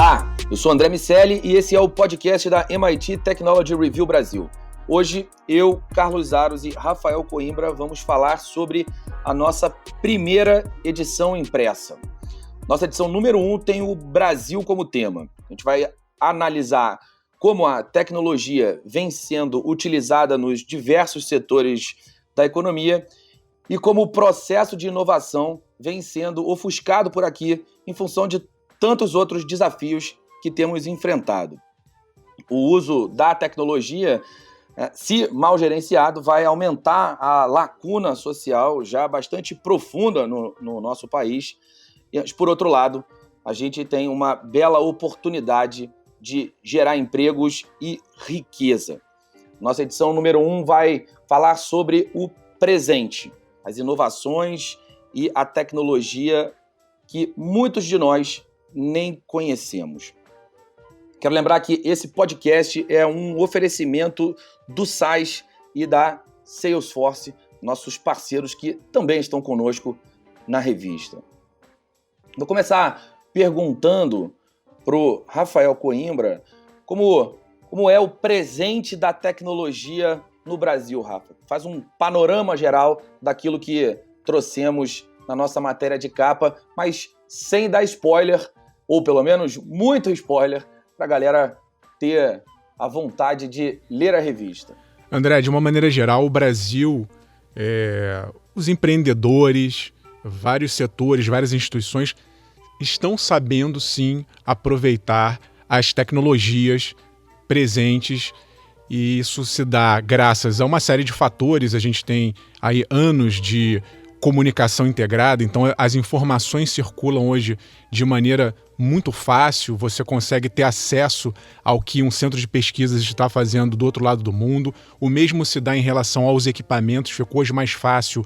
Olá, eu sou André Miceli e esse é o podcast da MIT Technology Review Brasil. Hoje, eu, Carlos Aros e Rafael Coimbra vamos falar sobre a nossa primeira edição impressa. Nossa edição número 1 tem o Brasil como tema. A gente vai analisar como a tecnologia vem sendo utilizada nos diversos setores da economia e como o processo de inovação vem sendo ofuscado por aqui em função de tantos outros desafios que temos enfrentado. O uso da tecnologia, se mal gerenciado, vai aumentar a lacuna social já bastante profunda no nosso país. Mas, por outro lado, a gente tem uma bela oportunidade de gerar empregos e riqueza. Nossa edição número 1 vai falar sobre o presente, as inovações e a tecnologia que muitos de nós nem conhecemos. Quero lembrar que esse podcast é um oferecimento do SAIS e da Salesforce, nossos parceiros que também estão conosco na revista. Vou começar perguntando para o Rafael Coimbra como é o presente da tecnologia no Brasil, Rafa. Faz um panorama geral daquilo que trouxemos na nossa matéria de capa, mas sem dar spoiler, ou pelo menos muito spoiler, para a galera ter a vontade de ler a revista. André, de uma maneira geral, o Brasil, os empreendedores, vários setores, várias instituições estão sabendo, sim, aproveitar as tecnologias presentes, e isso se dá graças a uma série de fatores. A gente tem aí anos de comunicação integrada, então as informações circulam hoje de maneira muito fácil, você consegue ter acesso ao que um centro de pesquisas está fazendo do outro lado do mundo. O mesmo se dá em relação aos equipamentos, ficou hoje mais fácil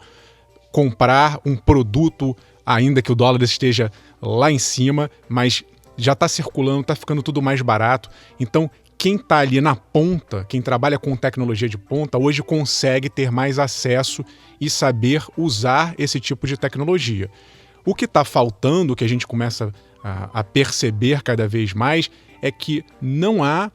comprar um produto, ainda que o dólar esteja lá em cima, mas já está circulando, está ficando tudo mais barato. Então, quem está ali na ponta, quem trabalha com tecnologia de ponta, hoje consegue ter mais acesso e saber usar esse tipo de tecnologia. O que está faltando, o que a gente começa a perceber cada vez mais, é que não há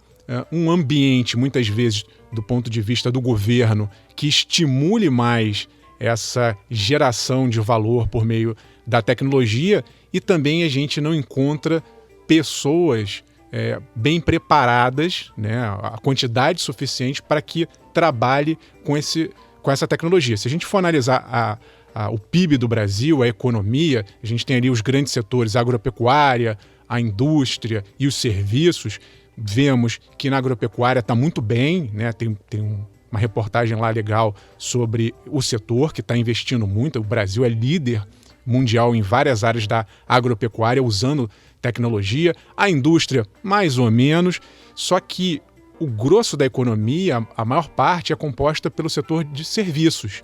um ambiente, muitas vezes, do ponto de vista do governo, que estimule mais essa geração de valor por meio da tecnologia, e também a gente não encontra pessoas bem preparadas, né, a quantidade suficiente para que trabalhe com essa tecnologia. Se a gente for analisar o PIB do Brasil, a economia, a gente tem ali os grandes setores, a agropecuária, a indústria e os serviços. Vemos que na agropecuária está muito bem, né, tem uma reportagem lá legal sobre o setor que está investindo muito. O Brasil é líder mundial em várias áreas da agropecuária usando tecnologia, a indústria mais ou menos, só que o grosso da economia, a maior parte, é composta pelo setor de serviços.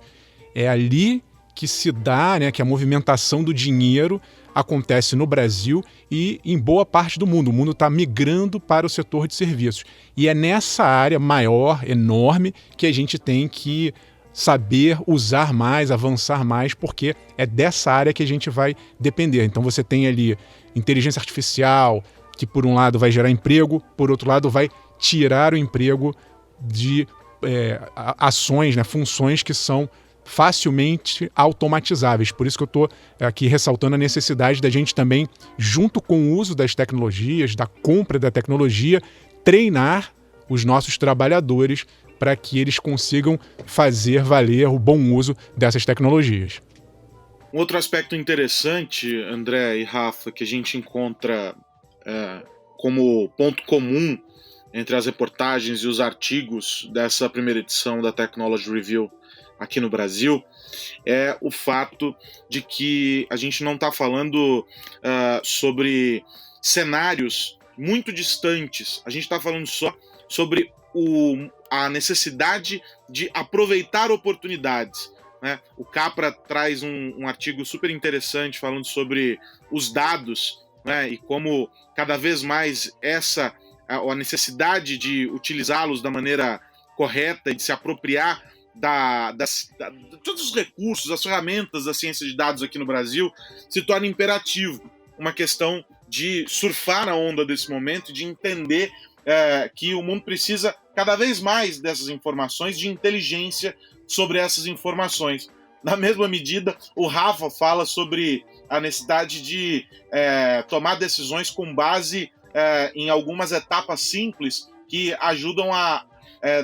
É ali que se dá, né, que a movimentação do dinheiro acontece no Brasil e em boa parte do mundo. O mundo está migrando para o setor de serviços. E é nessa área maior, enorme, que a gente tem que saber usar mais, avançar mais, porque é dessa área que a gente vai depender. Então você tem ali inteligência artificial, que por um lado vai gerar emprego, por outro lado vai tirar o emprego de ações, né, funções que são facilmente automatizáveis. Por isso que eu estou aqui ressaltando a necessidade da gente também, junto com o uso das tecnologias, da compra da tecnologia, treinar os nossos trabalhadores para que eles consigam fazer valer o bom uso dessas tecnologias. Um outro aspecto interessante, André e Rafa, que a gente encontra como ponto comum entre as reportagens e os artigos dessa primeira edição da Technology Review aqui no Brasil, é o fato de que a gente não está falando sobre cenários muito distantes, a gente está falando só sobre a necessidade de aproveitar oportunidades, né? O Capra traz um artigo super interessante falando sobre os dados, né? E como cada vez mais a necessidade de utilizá-los da maneira correta e de se apropriar de todos os recursos, as ferramentas da ciência de dados aqui no Brasil se torna imperativo. Uma questão de surfar na onda desse momento, de entender que o mundo precisa cada vez mais dessas informações, de inteligência sobre essas informações. Na mesma medida, o Rafa fala sobre a necessidade de tomar decisões com base em algumas etapas simples que ajudam a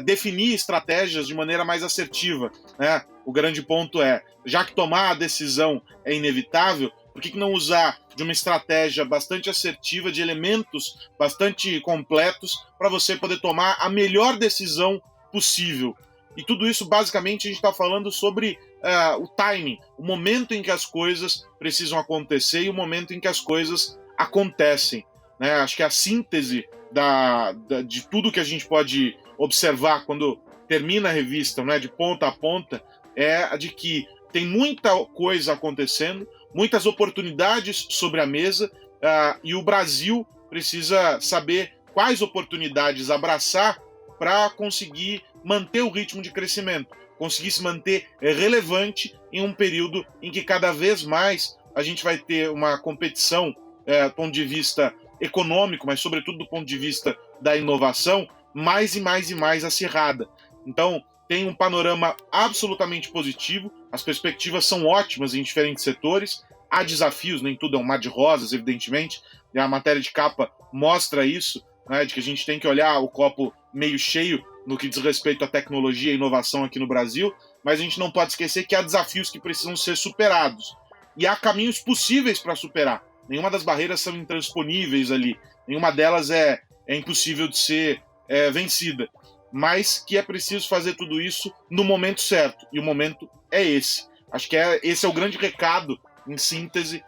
definir estratégias de maneira mais assertiva, né? O grande ponto é, já que tomar a decisão é inevitável, por que não usar de uma estratégia bastante assertiva, de elementos bastante completos, para você poder tomar a melhor decisão possível? E tudo isso, basicamente, a gente está falando sobre o timing, o momento em que as coisas precisam acontecer e o momento em que as coisas acontecem, né? Acho que a síntese de tudo que a gente pode observar quando termina a revista, né, de ponta a ponta, é a de que tem muita coisa acontecendo, muitas oportunidades sobre a mesa, e o Brasil precisa saber quais oportunidades abraçar para conseguir manter o ritmo de crescimento, conseguir se manter relevante em um período em que cada vez mais a gente vai ter uma competição do ponto de vista econômico, mas sobretudo do ponto de vista da inovação, mais e mais e mais acirrada. Então, tem um panorama absolutamente positivo, as perspectivas são ótimas em diferentes setores, há desafios, nem tudo é um mar de rosas, evidentemente, e a matéria de capa mostra isso, né, de que a gente tem que olhar o copo meio cheio no que diz respeito à tecnologia e inovação aqui no Brasil, mas a gente não pode esquecer que há desafios que precisam ser superados, e há caminhos possíveis para superar. Nenhuma das barreiras são intransponíveis ali, nenhuma delas é impossível de ser vencida, mas que é preciso fazer tudo isso no momento certo, e o momento é esse. Acho que esse é o grande recado, em síntese,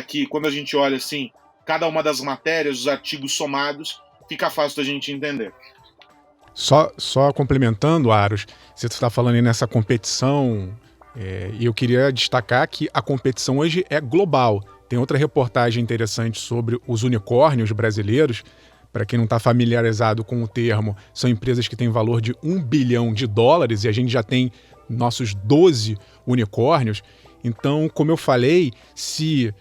que quando a gente olha assim, cada uma das matérias, os artigos somados, fica fácil da gente entender. Só complementando, Aros, você está falando aí nessa competição, e eu queria destacar que a competição hoje é global. Tem outra reportagem interessante sobre os unicórnios brasileiros. Para quem não está familiarizado com o termo, são empresas que têm valor de $1 bilhão e a gente já tem nossos 12 unicórnios. Então, como eu falei, se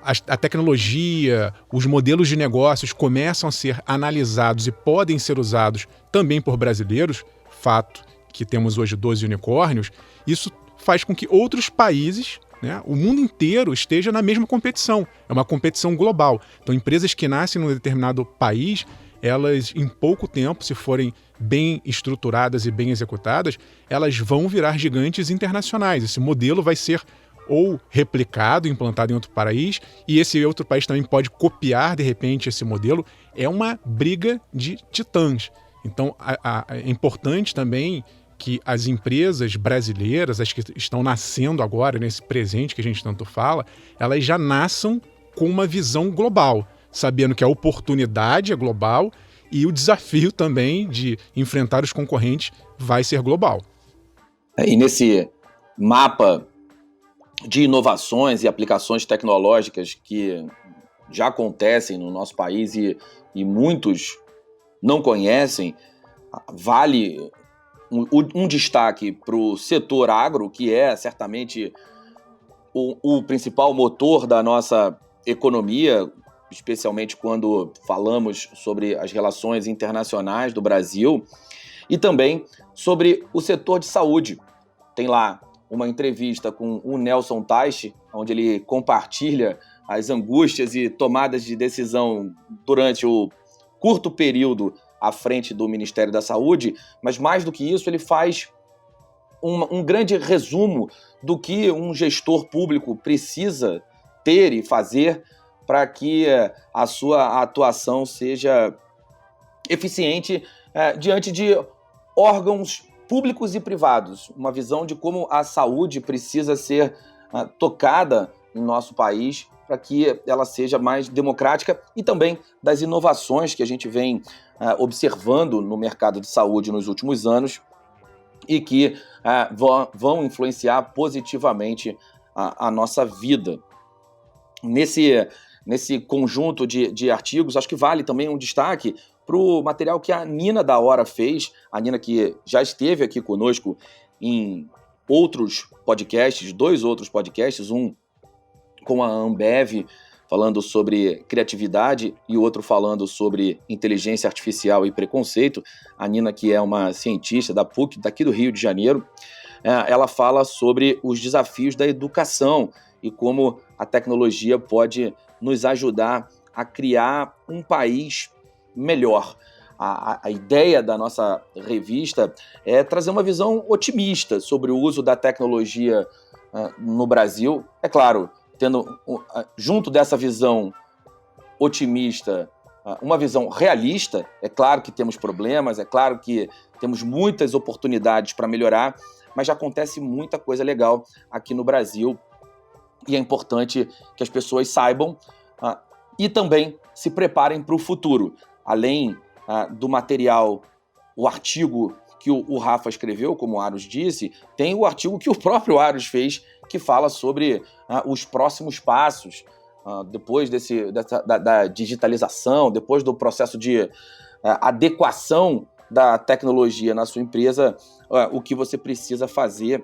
a tecnologia, os modelos de negócios começam a ser analisados e podem ser usados também por brasileiros, fato que temos hoje 12 unicórnios, isso faz com que outros países, né, o mundo inteiro esteja na mesma competição. É uma competição global. Então, empresas que nascem num determinado país, elas, em pouco tempo, se forem bem estruturadas e bem executadas, elas vão virar gigantes internacionais. Esse modelo vai ser ou replicado, implantado em outro país, e esse outro país também pode copiar, de repente, esse modelo. É uma briga de titãs. Então, é importante também que as empresas brasileiras, as que estão nascendo agora, nesse presente que a gente tanto fala, elas já nasçam com uma visão global, sabendo que a oportunidade é global e o desafio também de enfrentar os concorrentes vai ser global. E nesse mapa de inovações e aplicações tecnológicas que já acontecem no nosso país e muitos não conhecem, vale um destaque para o setor agro, que é certamente o principal motor da nossa economia, especialmente quando falamos sobre as relações internacionais do Brasil, e também sobre o setor de saúde. Tem lá uma entrevista com o Nelson Teich, onde ele compartilha as angústias e tomadas de decisão durante o curto período à frente do Ministério da Saúde, mas mais do que isso, ele faz um grande resumo do que um gestor público precisa ter e fazer para que a sua atuação seja eficiente diante de órgãos públicos e privados. Uma visão de como a saúde precisa ser tocada em nosso país para que ela seja mais democrática e também das inovações que a gente vem observando no mercado de saúde nos últimos anos e que vão influenciar positivamente a nossa vida. Nesse conjunto de artigos, acho que vale também um destaque para o material que a Nina da Hora fez, a Nina que já esteve aqui conosco em outros podcasts, 2 outros podcasts, um com a Ambev falando sobre criatividade e o outro falando sobre inteligência artificial e preconceito. A Nina, que é uma cientista da PUC, daqui do Rio de Janeiro, ela fala sobre os desafios da educação e como a tecnologia pode nos ajudar a criar um país melhor. A ideia da nossa revista é trazer uma visão otimista sobre o uso da tecnologia no Brasil. É claro, tendo junto dessa visão otimista uma visão realista. É claro que temos problemas, é claro que temos muitas oportunidades para melhorar, mas já acontece muita coisa legal aqui no Brasil e é importante que as pessoas saibam e também se preparem para o futuro. Além do material, o artigo que o Rafa escreveu, como o Aros disse, tem o artigo que o próprio Aros fez, que fala sobre os próximos passos, depois da digitalização, depois do processo de adequação da tecnologia na sua empresa, o que você precisa fazer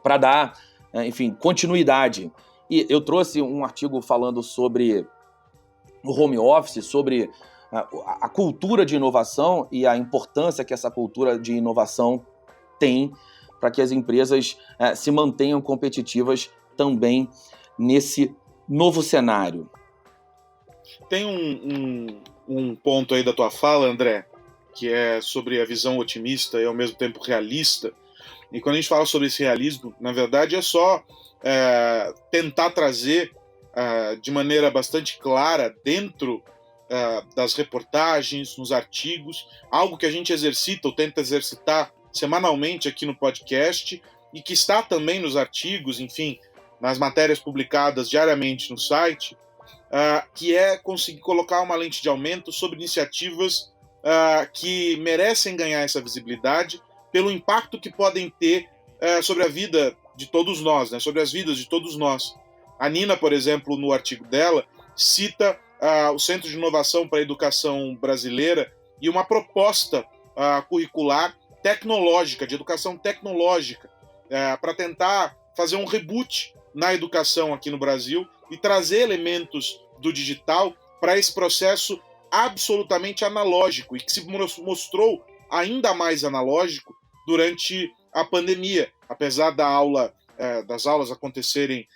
para dar, enfim, continuidade. E eu trouxe um artigo falando sobre o home office, sobre a cultura de inovação e a importância que essa cultura de inovação tem para que as empresas se mantenham competitivas também nesse novo cenário. Tem um ponto aí da tua fala, André, que é sobre a visão otimista e ao mesmo tempo realista. E quando a gente fala sobre esse realismo, na verdade é só tentar trazer de maneira bastante clara dentro das reportagens, nos artigos, algo que a gente exercita ou tenta exercitar semanalmente aqui no podcast e que está também nos artigos, enfim, nas matérias publicadas diariamente no site, que é conseguir colocar uma lente de aumento sobre iniciativas que merecem ganhar essa visibilidade pelo impacto que podem ter sobre a vida de todos nós, né, sobre as vidas de todos nós. A Nina, por exemplo, no artigo dela, cita o Centro de Inovação para a Educação Brasileira e uma proposta curricular tecnológica, de educação tecnológica, para tentar fazer um reboot na educação aqui no Brasil e trazer elementos do digital para esse processo absolutamente analógico e que se mostrou ainda mais analógico durante a pandemia, apesar das aulas acontecerem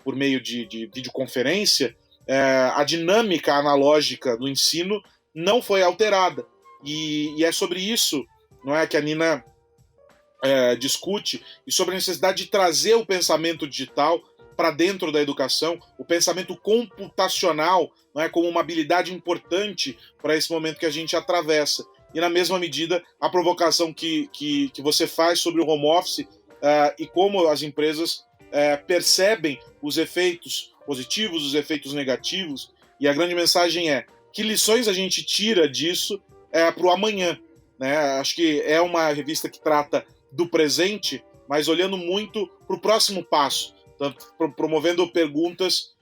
por meio de videoconferência. A dinâmica analógica do ensino não foi alterada. E é sobre isso, não é, que a Nina discute, e sobre a necessidade de trazer o pensamento digital para dentro da educação, o pensamento computacional, não é, como uma habilidade importante para esse momento que a gente atravessa. E na mesma medida, a provocação que você faz sobre o home office e como as empresas percebem os efeitos positivos, os efeitos negativos, e a grande mensagem é: que lições a gente tira disso para o amanhã, né? Acho que é uma revista que trata do presente, mas olhando muito para o próximo passo, promovendo perguntas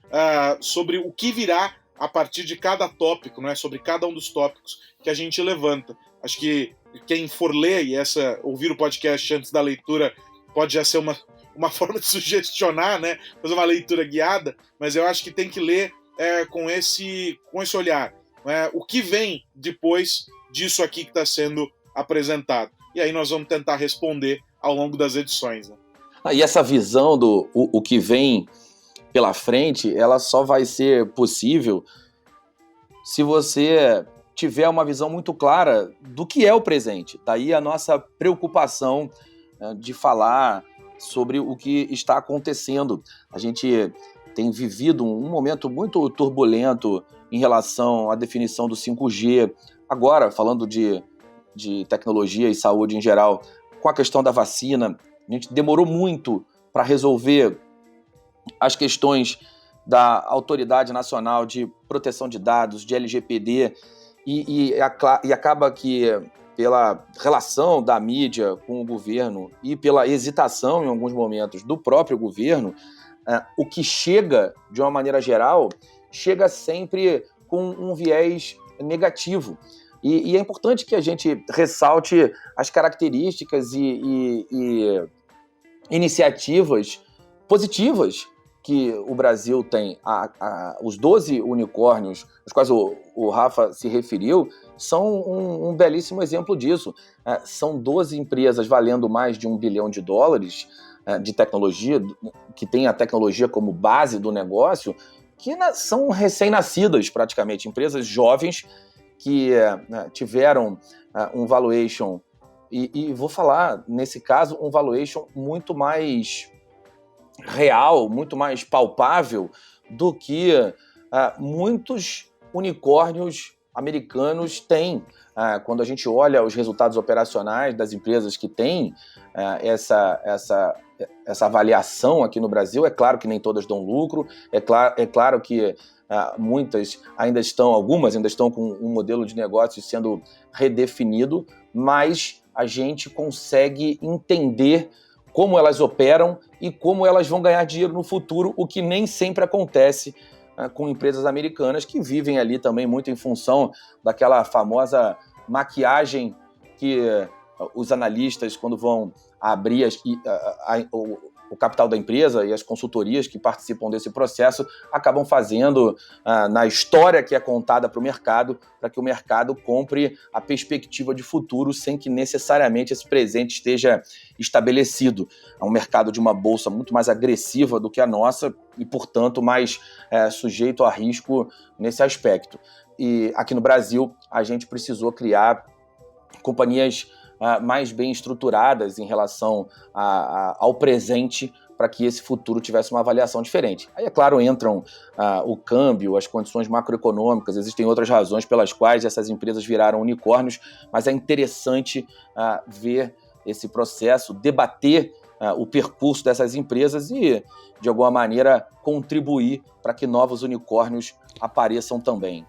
sobre o que virá a partir de cada tópico, né? Sobre cada um dos tópicos que a gente levanta. Acho que quem for ler e ouvir o podcast antes da leitura pode já ser uma forma de sugestionar, né? Fazer uma leitura guiada, mas eu acho que tem que ler com esse olhar. Né? O que vem depois disso aqui que está sendo apresentado? E aí nós vamos tentar responder ao longo das edições. Né? E essa visão do o que vem pela frente, ela só vai ser possível se você tiver uma visão muito clara do que é o presente. Daí a nossa preocupação de falar sobre o que está acontecendo. A gente tem vivido um momento muito turbulento em relação à definição do 5G. Agora, falando de tecnologia e saúde em geral, com a questão da vacina, a gente demorou muito para resolver as questões da Autoridade Nacional de Proteção de Dados, de LGPD, e acaba que, pela relação da mídia com o governo e pela hesitação, em alguns momentos, do próprio governo, o que chega, de uma maneira geral, chega sempre com um viés negativo. E é importante que a gente ressalte as características e iniciativas positivas que o Brasil tem, os 12 unicórnios, aos quais o Rafa se referiu, são um belíssimo exemplo disso. São 12 empresas valendo mais de $1 bilhão de tecnologia, que tem a tecnologia como base do negócio, que são recém-nascidas praticamente, empresas jovens que tiveram um valuation, e vou falar, nesse caso, um valuation muito mais real, muito mais palpável do que muitos unicórnios americanos têm. Quando a gente olha os resultados operacionais das empresas que têm essa avaliação aqui no Brasil, é claro que nem todas dão lucro, é claro que algumas ainda estão com um modelo de negócio sendo redefinido, mas a gente consegue entender como elas operam e como elas vão ganhar dinheiro no futuro, o que nem sempre acontece com empresas americanas que vivem ali também muito em função daquela famosa maquiagem que os analistas, quando vão abrir o capital da empresa e as consultorias que participam desse processo, acabam fazendo na história que é contada para o mercado, para que o mercado compre a perspectiva de futuro sem que necessariamente esse presente esteja estabelecido. É um mercado de uma bolsa muito mais agressiva do que a nossa e, portanto, mais sujeito a risco nesse aspecto. E aqui no Brasil, a gente precisou criar companhias mais bem estruturadas em relação ao presente para que esse futuro tivesse uma avaliação diferente. Aí, é claro, entram o câmbio, as condições macroeconômicas, existem outras razões pelas quais essas empresas viraram unicórnios, mas é interessante ver esse processo, debater o percurso dessas empresas e, de alguma maneira, contribuir para que novos unicórnios apareçam também.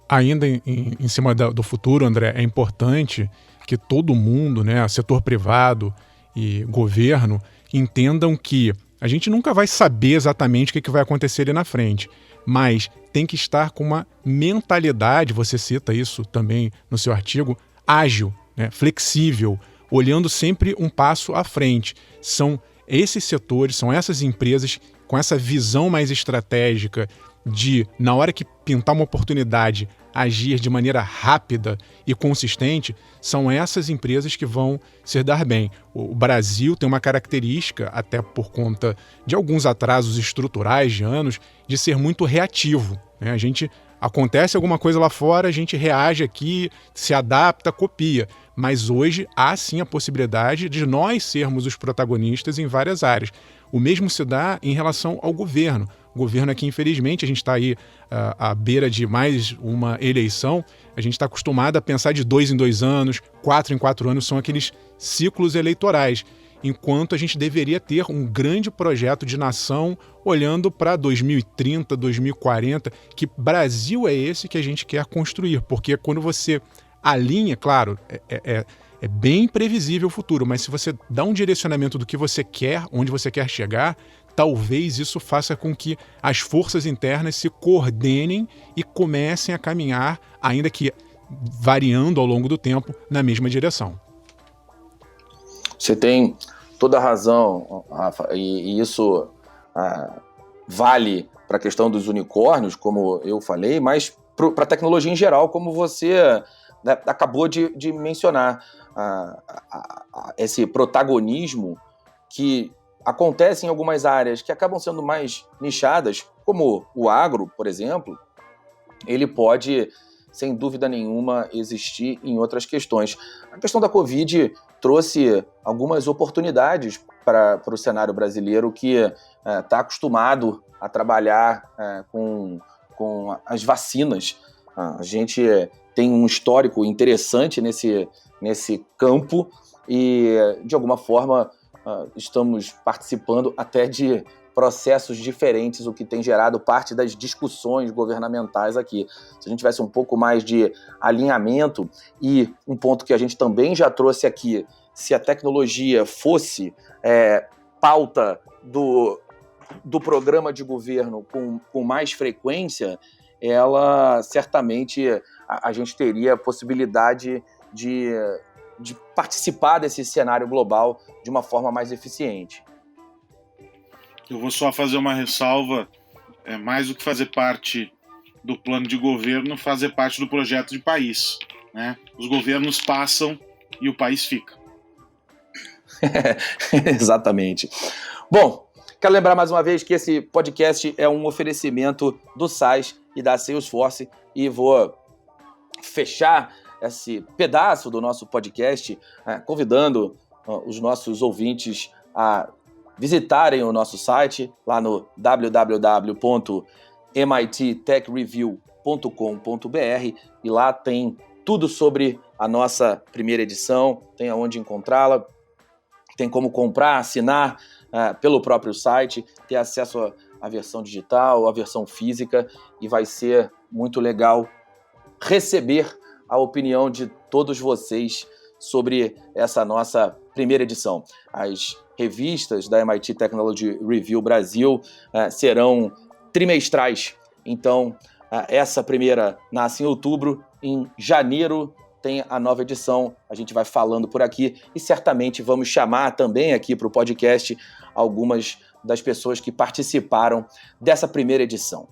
Ainda em cima do futuro, André, é importante que todo mundo, né, setor privado e governo, entendam que a gente nunca vai saber exatamente o que vai acontecer ali na frente, mas tem que estar com uma mentalidade, você cita isso também no seu artigo, ágil, né, flexível, olhando sempre um passo à frente. São esses setores, são essas empresas com essa visão mais estratégica de, na hora que pintar uma oportunidade, agir de maneira rápida e consistente, são essas empresas que vão se dar bem. O Brasil tem uma característica, até por conta de alguns atrasos estruturais de anos, de ser muito reativo, né? Acontece alguma coisa lá fora, a gente reage aqui, se adapta, copia. Mas hoje há sim a possibilidade de nós sermos os protagonistas em várias áreas. O mesmo se dá em relação ao governo. O governo aqui, infelizmente, a gente está aí à beira de mais uma eleição, a gente está acostumado a pensar de 2 em 2 anos, 4 em 4 anos, são aqueles ciclos eleitorais, enquanto a gente deveria ter um grande projeto de nação olhando para 2030, 2040, que Brasil é esse que a gente quer construir, porque quando você alinha, claro, é bem previsível o futuro, mas se você dá um direcionamento do que você quer, onde você quer chegar, talvez isso faça com que as forças internas se coordenem e comecem a caminhar, ainda que variando ao longo do tempo, na mesma direção. Você tem toda a razão, Rafa, e isso vale para a questão dos unicórnios, como eu falei, mas para a tecnologia em geral, como você acabou de mencionar. Esse protagonismo que acontece em algumas áreas que acabam sendo mais nichadas, como o agro, por exemplo, ele pode, sem dúvida nenhuma, existir em outras questões. A questão da Covid trouxe algumas oportunidades para o cenário brasileiro que está acostumado a trabalhar com as vacinas. A gente tem um histórico interessante nesse campo e, de alguma forma, estamos participando até de processos diferentes, o que tem gerado parte das discussões governamentais aqui. Se a gente tivesse um pouco mais de alinhamento e um ponto que a gente também já trouxe aqui, se a tecnologia fosse pauta do programa de governo com mais frequência, ela certamente a gente teria a possibilidade de participar desse cenário global de uma forma mais eficiente. Eu vou só fazer uma ressalva, mais do que fazer parte do plano de governo, fazer parte do projeto de país, né? Os governos passam e o país fica. Exatamente. Bom, quero lembrar mais uma vez que esse podcast é um oferecimento do SaaS e da Salesforce, e vou fechar esse pedaço do nosso podcast convidando os nossos ouvintes a visitarem o nosso site lá no www.mittechreview.com.br, e lá tem tudo sobre a nossa primeira edição, tem aonde encontrá-la, tem como comprar, assinar pelo próprio site, ter acesso à versão digital, à versão física, e vai ser muito legal receber a opinião de todos vocês sobre essa nossa primeira edição. As revistas da MIT Technology Review Brasil serão trimestrais, então essa primeira nasce em outubro, em janeiro tem a nova edição, a gente vai falando por aqui e certamente vamos chamar também aqui para o podcast algumas das pessoas que participaram dessa primeira edição.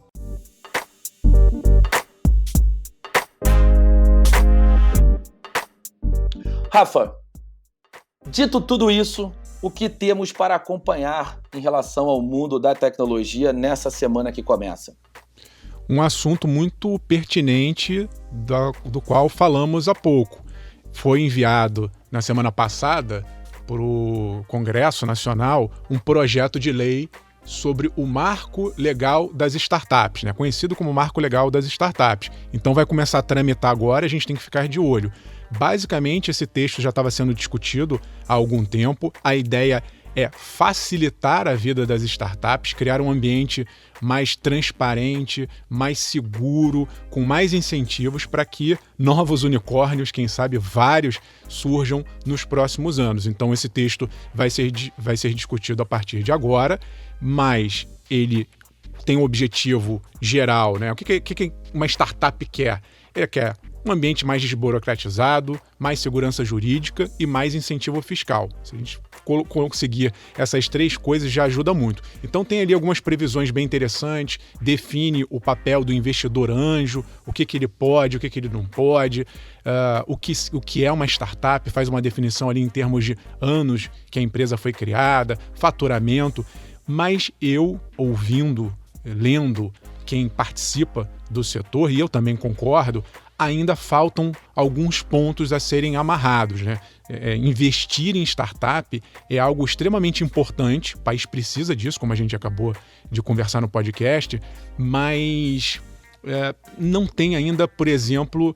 Rafa, dito tudo isso, o que temos para acompanhar em relação ao mundo da tecnologia nessa semana que começa? Um assunto muito pertinente do qual falamos há pouco. Foi enviado na semana passada para o Congresso Nacional um projeto de lei sobre o Marco Legal das Startups, né? Conhecido como Marco Legal das Startups. Então vai começar a tramitar agora e a gente tem que ficar de olho. Basicamente, esse texto já estava sendo discutido há algum tempo. A ideia é facilitar a vida das startups, criar um ambiente mais transparente, mais seguro, com mais incentivos para que novos unicórnios, quem sabe vários, surjam nos próximos anos. Então esse texto vai ser discutido a partir de agora, mas ele tem um objetivo geral, né? O que uma startup quer? Ele quer um ambiente mais desburocratizado, mais segurança jurídica e mais incentivo fiscal. Se a gente conseguir essas três coisas, já ajuda muito. Então tem ali algumas previsões bem interessantes, define o papel do investidor anjo, o que ele pode, o que ele não pode, o que é uma startup, faz uma definição ali em termos de anos que a empresa foi criada, faturamento, mas eu, ouvindo, lendo quem participa do setor, e eu também concordo, ainda faltam alguns pontos a serem amarrados, né? Investir em startup é algo extremamente importante, o país precisa disso, como a gente acabou de conversar no podcast, mas não tem ainda, por exemplo,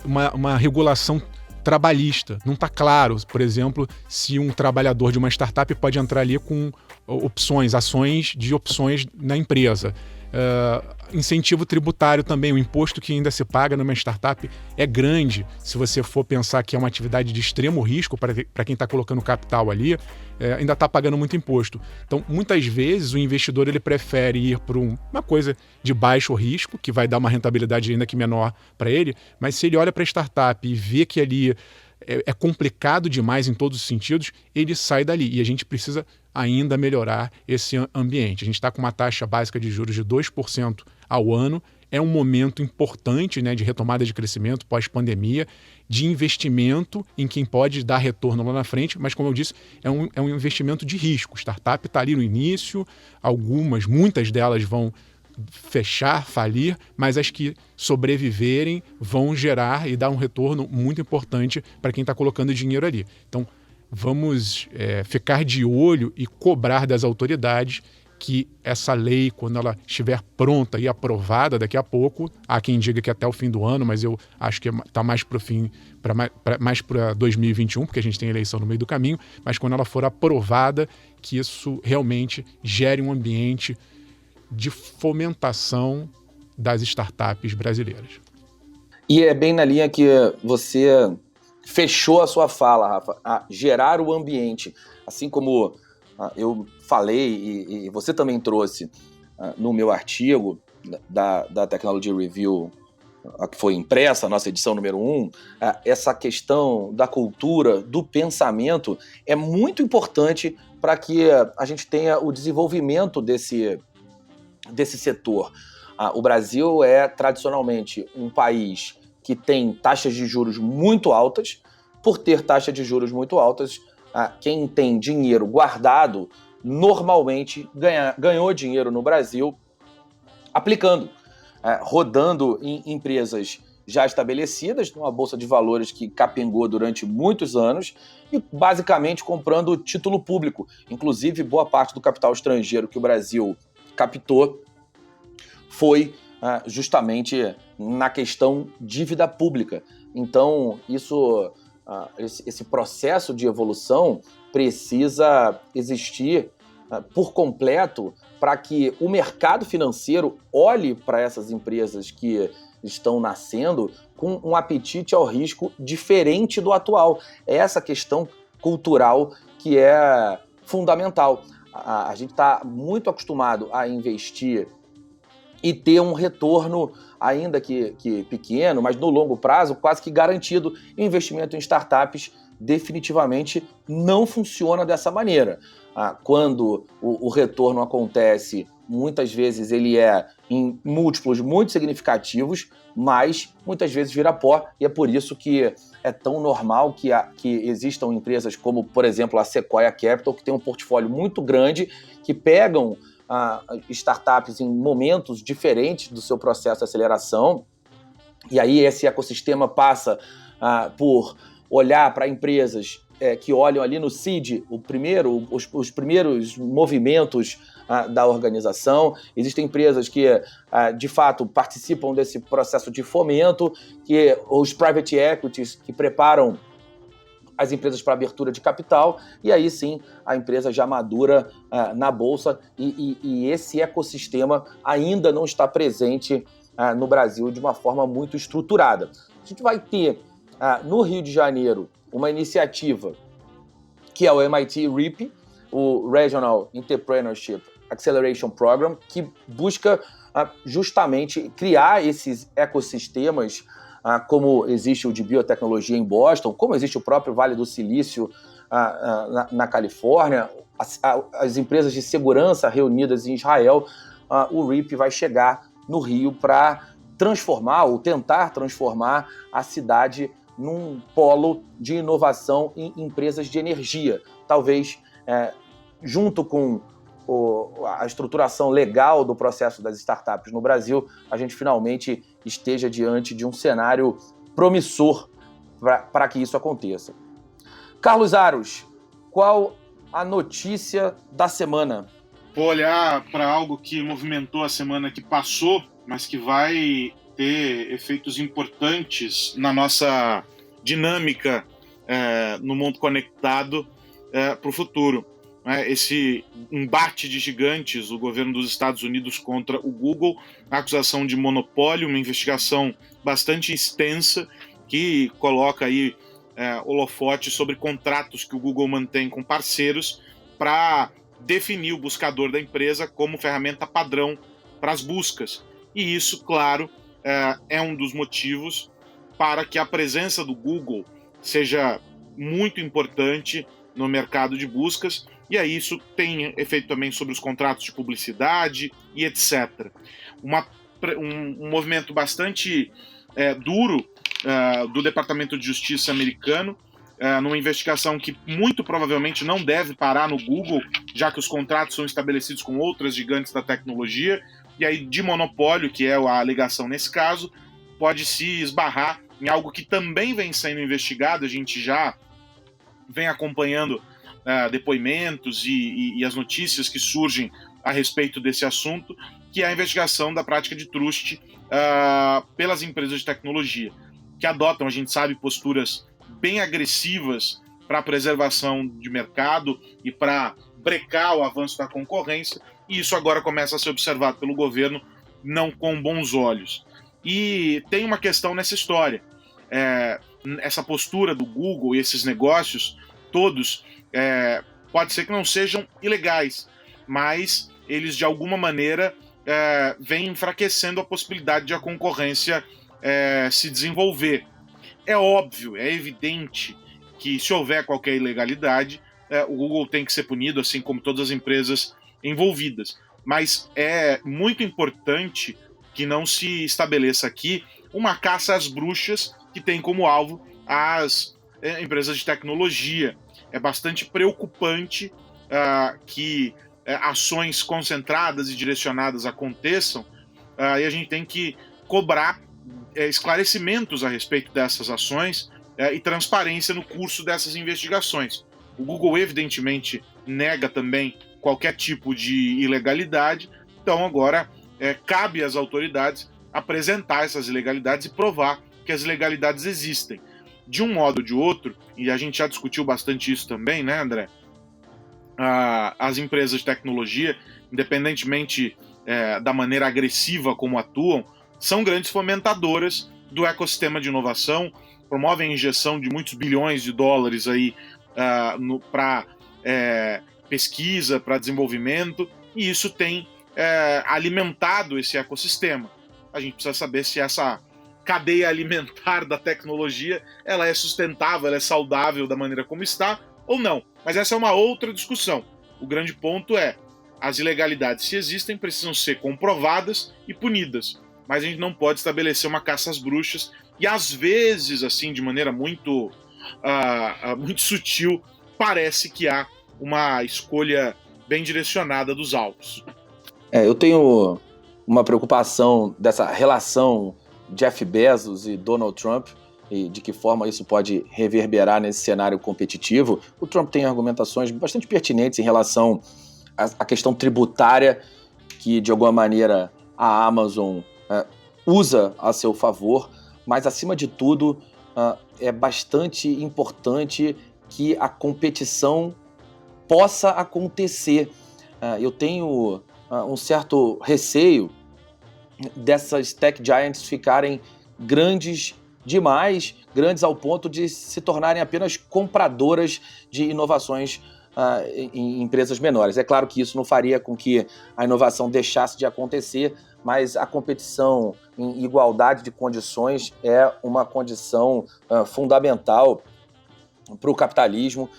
uma regulação trabalhista. Não está claro, por exemplo, se um trabalhador de uma startup pode entrar ali com ações de opções na empresa. Incentivo tributário também, o imposto que ainda se paga numa startup é grande. Se você for pensar que é uma atividade de extremo risco para quem está colocando capital ali, ainda está pagando muito imposto. Então, muitas vezes, o investidor ele prefere ir por uma coisa de baixo risco, que vai dar uma rentabilidade ainda que menor para ele, mas se ele olha para a startup e vê que ali é complicado demais em todos os sentidos, ele sai dali. E a gente precisa ainda melhorar esse ambiente. A gente está com uma taxa básica de juros de 2% ao ano. É um momento importante, né, de retomada de crescimento pós-pandemia, de investimento em quem pode dar retorno lá na frente, mas, como eu disse, é um investimento de risco. Startup está ali no início, muitas delas vão fechar, falir, mas as que sobreviverem vão gerar e dar um retorno muito importante para quem está colocando dinheiro ali. Então, vamos ficar de olho e cobrar das autoridades que essa lei, quando ela estiver pronta e aprovada daqui a pouco, há quem diga que até o fim do ano, mas eu acho que está mais para o fim, mais para 2021, porque a gente tem eleição no meio do caminho, mas quando ela for aprovada, que isso realmente gere um ambiente de fomentação das startups brasileiras. E é bem na linha que você fechou a sua fala, Rafa, a gerar o ambiente. Assim como eu falei e você também trouxe no meu artigo da Technology Review a que foi impressa, a nossa edição número 1, essa questão da cultura, do pensamento, é muito importante para que a gente tenha o desenvolvimento desse setor. O Brasil é, tradicionalmente, um país que tem taxas de juros muito altas. Por ter taxas de juros muito altas, quem tem dinheiro guardado, normalmente ganhou dinheiro no Brasil aplicando, rodando em empresas já estabelecidas, numa bolsa de valores que capengou durante muitos anos e basicamente comprando título público. Inclusive, boa parte do capital estrangeiro que o Brasil captou foi justamente na questão dívida pública. Então, esse processo de evolução precisa existir por completo para que o mercado financeiro olhe para essas empresas que estão nascendo com um apetite ao risco diferente do atual. É essa questão cultural que é fundamental. A gente está muito acostumado a investir e ter um retorno, ainda que pequeno, mas no longo prazo, quase que garantido. O investimento em startups definitivamente não funciona dessa maneira. Quando o retorno acontece, muitas vezes ele é em múltiplos muito significativos, mas muitas vezes vira pó, e é por isso que é tão normal que existam empresas como, por exemplo, a Sequoia Capital, que tem um portfólio muito grande, que pegam startups em momentos diferentes do seu processo de aceleração, e aí esse ecossistema passa por olhar para empresas que olham ali no seed, os primeiros movimentos da organização. Existem empresas que, de fato, participam desse processo de fomento, que os private equities que preparam as empresas para abertura de capital, e aí sim a empresa já madura na bolsa, e esse ecossistema ainda não está presente no Brasil de uma forma muito estruturada. A gente vai ter no Rio de Janeiro uma iniciativa que é o MIT REAP, o Regional Entrepreneurship Acceleration Program, que busca justamente criar esses ecossistemas, como existe o de biotecnologia em Boston, como existe o próprio Vale do Silício na Califórnia, as empresas de segurança reunidas em Israel. O REAP vai chegar no Rio para transformar ou tentar transformar a cidade num polo de inovação em empresas de energia. Talvez, junto com a estruturação legal do processo das startups no Brasil, a gente finalmente esteja diante de um cenário promissor para que isso aconteça. Carlos Aros, qual a notícia da semana? Vou olhar para algo que movimentou a semana que passou, mas que vai ter efeitos importantes na nossa dinâmica no mundo conectado para o futuro. Esse embate de gigantes, o governo dos Estados Unidos contra o Google, a acusação de monopólio, uma investigação bastante extensa que coloca aí holofote sobre contratos que o Google mantém com parceiros para definir o buscador da empresa como ferramenta padrão para as buscas. E isso, claro, é um dos motivos para que a presença do Google seja muito importante no mercado de buscas, e aí isso tem efeito também sobre os contratos de publicidade e etc. Um movimento bastante duro do Departamento de Justiça americano, numa investigação que muito provavelmente não deve parar no Google, já que os contratos são estabelecidos com outras gigantes da tecnologia, e aí de monopólio, que é a alegação nesse caso, pode se esbarrar em algo que também vem sendo investigado. A gente já vem acompanhando depoimentos e as notícias que surgem a respeito desse assunto, que é a investigação da prática de truste pelas empresas de tecnologia, que adotam, a gente sabe, posturas bem agressivas para a preservação de mercado e para brecar o avanço da concorrência, e isso agora começa a ser observado pelo governo não com bons olhos. E tem uma questão nessa história. Essa postura do Google e esses negócios todos pode ser que não sejam ilegais, mas eles de alguma maneira vêm enfraquecendo a possibilidade de a concorrência se desenvolver. É óbvio, é evidente que se houver qualquer ilegalidade, o Google tem que ser punido, assim como todas as empresas envolvidas. Mas é muito importante que não se estabeleça aqui uma caça às bruxas que tem como alvo as empresas de tecnologia. É bastante preocupante que ações concentradas e direcionadas aconteçam, e a gente tem que cobrar esclarecimentos a respeito dessas ações e transparência no curso dessas investigações. O Google, evidentemente, nega também qualquer tipo de ilegalidade, então agora cabe às autoridades apresentar essas ilegalidades e provar que as ilegalidades existem. De um modo ou de outro, e a gente já discutiu bastante isso também, né, André? As empresas de tecnologia, independentemente da maneira agressiva como atuam, são grandes fomentadoras do ecossistema de inovação, promovem a injeção de muitos bilhões de dólares aí para pesquisa, para desenvolvimento, e isso tem alimentado esse ecossistema. A gente precisa saber se essa cadeia alimentar da tecnologia ela é sustentável, ela é saudável da maneira como está, ou não. Mas essa é uma outra discussão. O grande ponto é, as ilegalidades, se existem, precisam ser comprovadas e punidas. Mas a gente não pode estabelecer uma caça às bruxas e, às vezes, assim, de maneira muito sutil, parece que há uma escolha bem direcionada dos alvos. Eu tenho uma preocupação dessa relação Jeff Bezos e Donald Trump, e de que forma isso pode reverberar nesse cenário competitivo. O Trump tem argumentações bastante pertinentes em relação à questão tributária, que de alguma maneira a Amazon usa a seu favor, mas acima de tudo é bastante importante que a competição possa acontecer. Eu tenho um certo receio dessas tech giants ficarem grandes demais, grandes ao ponto de se tornarem apenas compradoras de inovações em empresas menores. É claro que isso não faria com que a inovação deixasse de acontecer, mas a competição em igualdade de condições é uma condição fundamental para o capitalismo,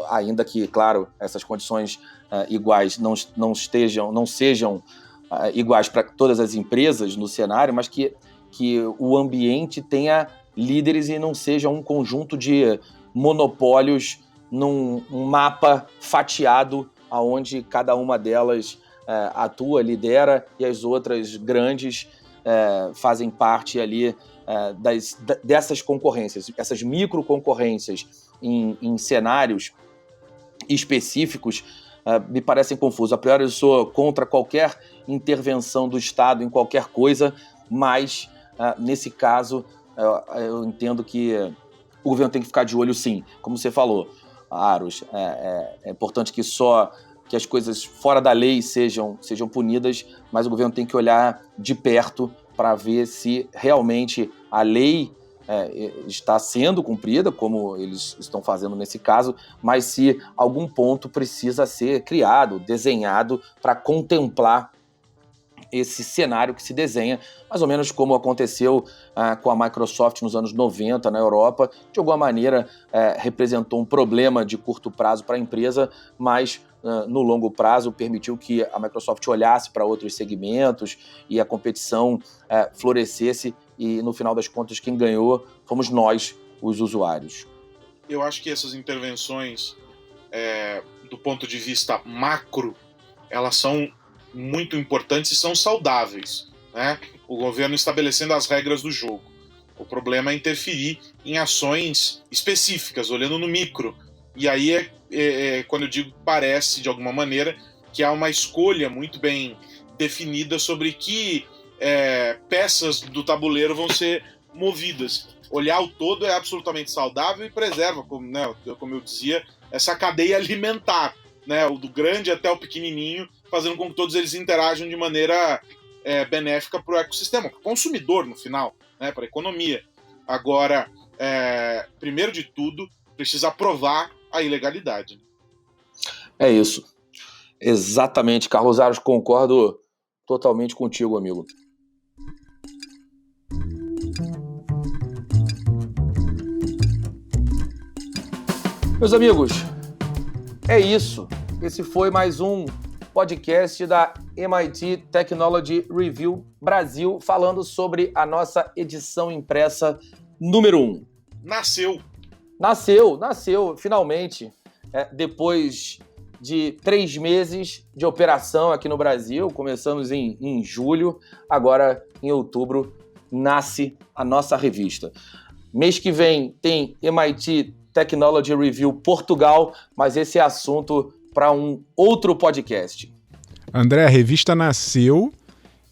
ainda que, claro, essas condições iguais não sejam iguais para todas as empresas no cenário, mas que o ambiente tenha líderes e não seja um conjunto de monopólios num mapa fatiado onde cada uma delas atua, lidera, e as outras grandes fazem parte ali dessas concorrências, essas micro concorrências em cenários específicos. Me parecem confusos. A priori eu sou contra qualquer intervenção do Estado em qualquer coisa, mas nesse caso eu entendo que o governo tem que ficar de olho, sim. Como você falou, Aros, é importante que as coisas fora da lei sejam punidas, mas o governo tem que olhar de perto para ver se realmente a lei está sendo cumprida, como eles estão fazendo nesse caso, mas se algum ponto precisa ser criado, desenhado para contemplar esse cenário que se desenha, mais ou menos como aconteceu com a Microsoft nos anos 90 na Europa. De alguma maneira representou um problema de curto prazo para a empresa, mas no longo prazo permitiu que a Microsoft olhasse para outros segmentos e a competição florescesse, e no final das contas quem ganhou fomos nós, os usuários. Eu acho que essas intervenções do ponto de vista macro, elas são muito importantes e são saudáveis, né? O governo estabelecendo as regras do jogo. O problema é interferir em ações específicas, olhando no micro. E aí quando eu digo parece, de alguma maneira, que há uma escolha muito bem definida sobre que peças do tabuleiro vão ser movidas. Olhar o todo é absolutamente saudável e preserva, como eu dizia, essa cadeia alimentar, né? O do grande até o pequenininho, fazendo com que todos eles interajam de maneira benéfica para o ecossistema, para o consumidor no final, né? Para a economia. Agora, primeiro de tudo, precisa provar a ilegalidade. É isso. Exatamente, Carlos Aros, concordo totalmente contigo, amigo. Meus amigos, é isso. Esse foi mais um podcast da MIT Technology Review Brasil, falando sobre a nossa edição impressa número 1. Nasceu, finalmente. Depois de 3 meses de operação aqui no Brasil, começamos em julho, agora em outubro nasce a nossa revista. Mês que vem tem MIT Technology Review Portugal, mas esse é assunto para um outro podcast. André, a revista nasceu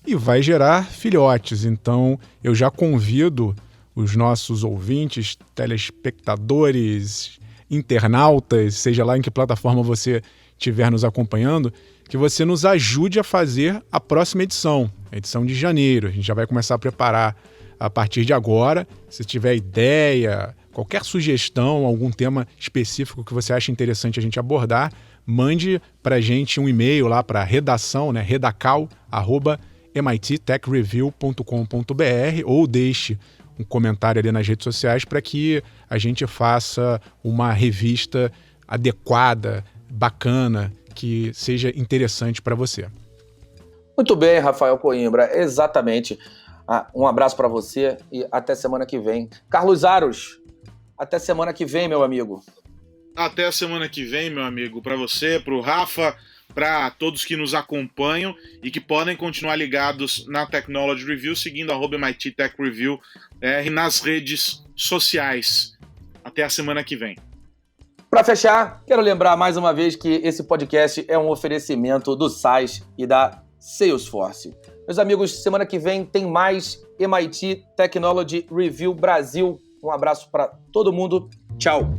e vai gerar filhotes, então eu já convido os nossos ouvintes, telespectadores, internautas, seja lá em que plataforma você estiver nos acompanhando, que você nos ajude a fazer a próxima edição, a edição de janeiro. A gente já vai começar a preparar a partir de agora. Se tiver ideia, qualquer sugestão, algum tema específico que você acha interessante a gente abordar, mande para a gente um e-mail lá para redação, redacal@mittechreview.com.br, ou deixe um comentário ali nas redes sociais para que a gente faça uma revista adequada, bacana, que seja interessante para você. Muito bem, Rafael Coimbra, exatamente. Um abraço para você e até semana que vem. Carlos Aros, até semana que vem, meu amigo. Até a semana que vem, meu amigo, para você, para o Rafa, para todos que nos acompanham e que podem continuar ligados na Technology Review, seguindo @MIT Tech Review nas redes sociais. Até a semana que vem. Para fechar, quero lembrar mais uma vez que esse podcast é um oferecimento do SaaS e da Salesforce. Meus amigos, semana que vem tem mais MIT Technology Review Brasil. Um abraço para todo mundo. Tchau.